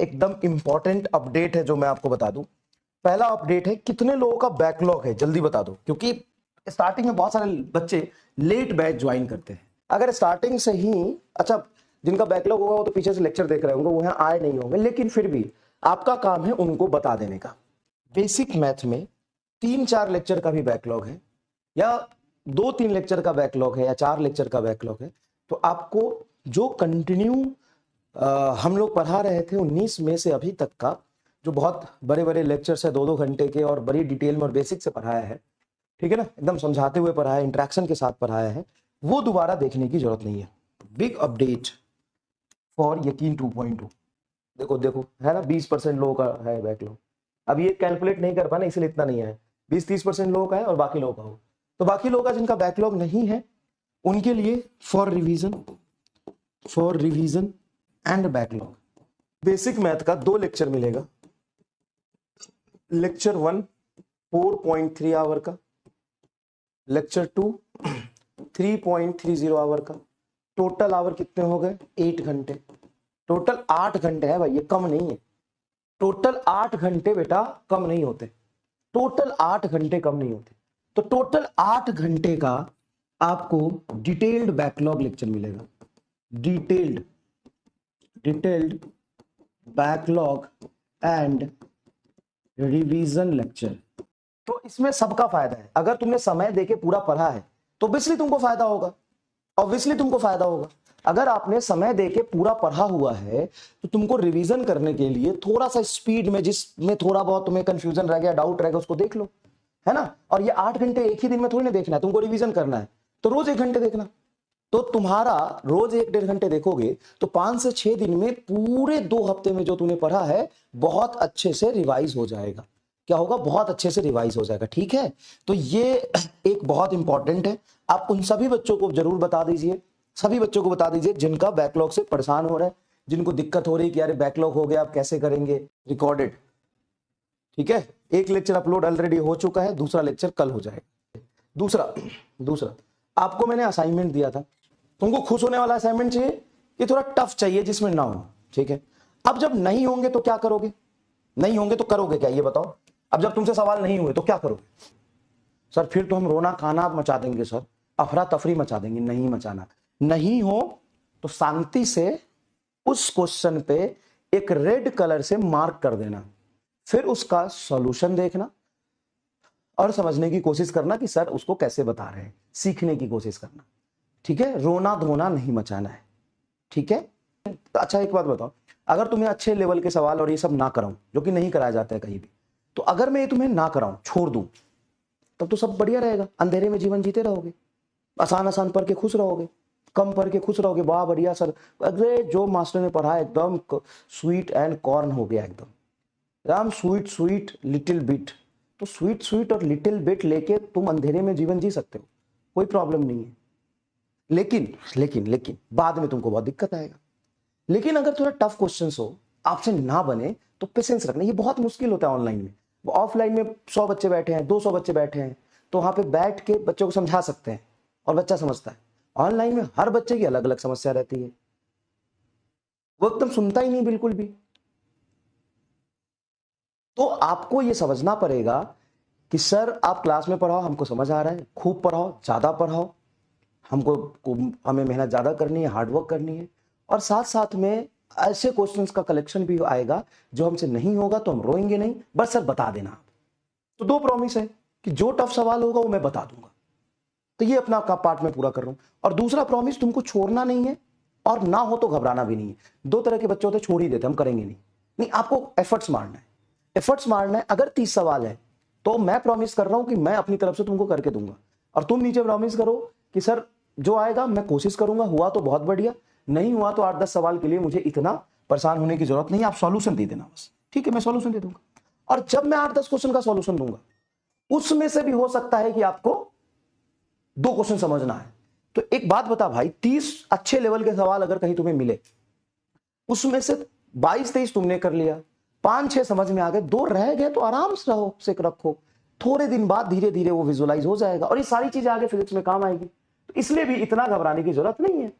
एकदम important update है जो मैं आपको बता दूं। पहला अपडेट है, कितने लोगों का बैकलॉग है जल्दी बता दो, क्योंकि स्टार्टिंग में बहुत सारे बच्चे लेट बैच ज्वाइन करते हैं। अगर स्टार्टिंग से ही अच्छा, जिनका बैकलॉग होगा वो तो पीछे से लेक्चर देख रहे होंगे, वो यहाँ आए नहीं होंगे, लेकिन फिर भी आपका काम है उनको बता देने का। बेसिक मैथ में 3-4 लेक्चर का भी बैकलॉग है, या 2-3 लेक्चर का बैकलॉग है, या 4 लेक्चर का बैकलॉग है, तो आपको जो कंटिन्यू हम लोग पढ़ा रहे थे 19 मई से अभी तक का, जो बहुत बड़े बड़े लेक्चर्स है 2-2 घंटे के, और बड़ी डिटेल में और बेसिक से पढ़ाया है, ठीक है ना, एकदम समझाते हुए पढ़ाया है, इंटरेक्शन के साथ पढ़ाया है, वो दोबारा देखने की जरूरत नहीं है। बिग अपडेट फॉर यकीन 2.2। देखो देखो है ना, 20% लोगों का है बैकलॉग। अब ये कैलकुलेट नहीं कर पाना, इसलिए इतना नहीं है, 20-30% लोगों का है और बाकी लोगों का हो। तो बाकी लोगों का जिनका बैकलॉग नहीं है उनके लिए for revision and backlog basic math का 2 लेक्चर मिलेगा। लेक्चर 1 4.3 आवर का, लेक्चर 2 3.30 आवर का। टोटल आवर कितने हो गए? 8 घंटे। टोटल 8 घंटे है भाई, ये कम नहीं है। टोटल 8 घंटे बेटा कम नहीं होते, टोटल 8 घंटे कम नहीं होते। तो टोटल 8 घंटे का आपको डिटेल्ड बैकलॉग लेक्चर मिलेगा। Detailed backlog and revision lecture. तो इसमें सबका फायदा है। अगर तुमने समय देके पूरा पढ़ा है तो ऑब्वियसली तुमको फायदा होगा, ऑब्वियसली तुमको फायदा होगा। अगर आपने समय देके पूरा पढ़ा हुआ है तो तुमको रिवीजन करने के लिए थोड़ा सा स्पीड में, जिसमें थोड़ा बहुत तुम्हें कंफ्यूजन रह गया, डाउट रह गया, उसको देख लो, है ना। और ये 8 घंटे एक ही दिन में थोड़ी ना देखना है, तुमको रिवीजन करना है तो रोज 1 घंटे देखना। तो तुम्हारा रोज 1-1.5 घंटे देखोगे तो 5 से 6 दिन में पूरे 2 हफ्ते में जो तूने पढ़ा है बहुत अच्छे से रिवाइज हो जाएगा। क्या होगा? बहुत अच्छे से रिवाइज हो जाएगा, ठीक है। तो ये एक बहुत इंपॉर्टेंट है। आप उन सभी बच्चों को जरूर बता दीजिए, सभी बच्चों को बता दीजिए जिनका बैकलॉग से परेशान हो रहे हैं, जिनको दिक्कत हो रही है कि यार बैकलॉग हो गया आप कैसे करेंगे। रिकॉर्डेड, ठीक है। एक लेक्चर अपलोड ऑलरेडी हो चुका है, दूसरा लेक्चर कल हो जाएगा। दूसरा आपको मैंने असाइनमेंट दिया था, तुमको खुश होने वाला असाइनमेंट चाहिए कि थोड़ा टफ चाहिए जिसमें ना हो, ठीक है। अब जब नहीं होंगे तो क्या करोगे? नहीं होंगे तो करोगे क्या, ये बताओ। अब जब तुमसे सवाल नहीं हुए तो क्या करोगे? सर फिर तो हम रोना खाना मचा देंगे सर, अफरा तफरी मचा देंगे। नहीं मचाना। नहीं हो तो शांति से उस क्वेश्चन पे एक रेड कलर से मार्क कर देना, फिर उसका सॉल्यूशन देखना और समझने की कोशिश करना कि सर उसको कैसे बता रहे हैं, सीखने की कोशिश करना, ठीक है। रोना धोना नहीं मचाना है, ठीक है। अच्छा एक बात बताओ, अगर तुम्हें अच्छे लेवल के सवाल और ये सब ना कराऊं, जो कि नहीं कराया जाता है कहीं भी, तो अगर मैं तुम्हें ना कराऊं, छोड़ दूं, तब तो सब बढ़िया रहेगा। अंधेरे में जीवन जीते रहोगे, आसान आसान पढ़ के खुश रहोगे, कम पढ़ के खुश रहोगे। वाह बढ़िया सर, अरे जो मास्टर ने पढ़ा एकदम स्वीट एंड कॉर्न हो गया, एकदम स्वीट लिटिल बिट। तो स्वीट और लिटिल बिट लेके तुम अंधेरे में जीवन जी सकते हो, कोई प्रॉब्लम नहीं है। लेकिन बाद में तुमको बहुत दिक्कत आएगा। लेकिन अगर थोड़ा टफ क्वेश्चंस हो, आपसे ना बने, तो पेशेंस रखना। ये बहुत मुश्किल होता है ऑनलाइन में। ऑफलाइन में 100 बच्चे बैठे हैं, 200 बच्चे बैठे हैं, तो वहां पे बैठ के बच्चों को समझा सकते हैं और बच्चा समझता है। ऑनलाइन में हर बच्चे की अलग अलग समस्या रहती है, वो एकदम सुनता ही नहीं बिल्कुल भी। तो आपको ये समझना पड़ेगा कि सर आप क्लास में पढ़ाओ, हमको समझ आ रहा है, खूब पढ़ाओ, ज्यादा पढ़ाओ, हमें मेहनत ज्यादा करनी है, हार्डवर्क करनी है, और साथ साथ में ऐसे क्वेश्चंस का कलेक्शन भी आएगा जो हमसे नहीं होगा तो हम रोएंगे नहीं, बस सर बता देना आप। तो 2 प्रॉमिस है कि जो टफ सवाल होगा वो मैं बता दूंगा। तो ये अपना का पार्ट में पूरा कर रहा हूं। और दूसरा प्रॉमिस, तुमको छोड़ना नहीं है और ना हो तो घबराना भी नहीं है। 2 तरह के बच्चे होते छोड़ ही देते, हम करेंगे नहीं, आपको एफर्ट्स मारना है, एफर्ट्स मारना है। अगर 30 सवाल है तो मैं प्रॉमिस कर रहा हूं कि मैं अपनी तरफ से तुमको करके दूंगा, और तुम नीचे प्रॉमिस करो कि सर जो आएगा मैं कोशिश करूंगा, हुआ तो बहुत बढ़िया, नहीं हुआ तो 8-10 सवाल के लिए मुझे इतना परेशान होने की जरूरत नहीं, आप सॉल्यूशन दे देना बस, ठीक है। मैं सॉल्यूशन दे दूंगा, और जब मैं 8-10 क्वेश्चन का सॉल्यूशन दूंगा, उसमें से भी हो सकता है कि आपको 2 क्वेश्चन समझना है। तो एक बात बता भाई, 30 अच्छे लेवल के सवाल अगर कहीं तुम्हें मिले, उसमें से 22-23 तुमने कर लिया, 5-6 समझ में आ गए, 2 रह गए, तो आराम से रहो, से रखो। थोड़े दिन बाद धीरे धीरे वो विजुअलाइज हो जाएगा और ये सारी चीजें आगे फिजिक्स में काम आएगी। तो इसलिए भी इतना घबराने की जरूरत नहीं है।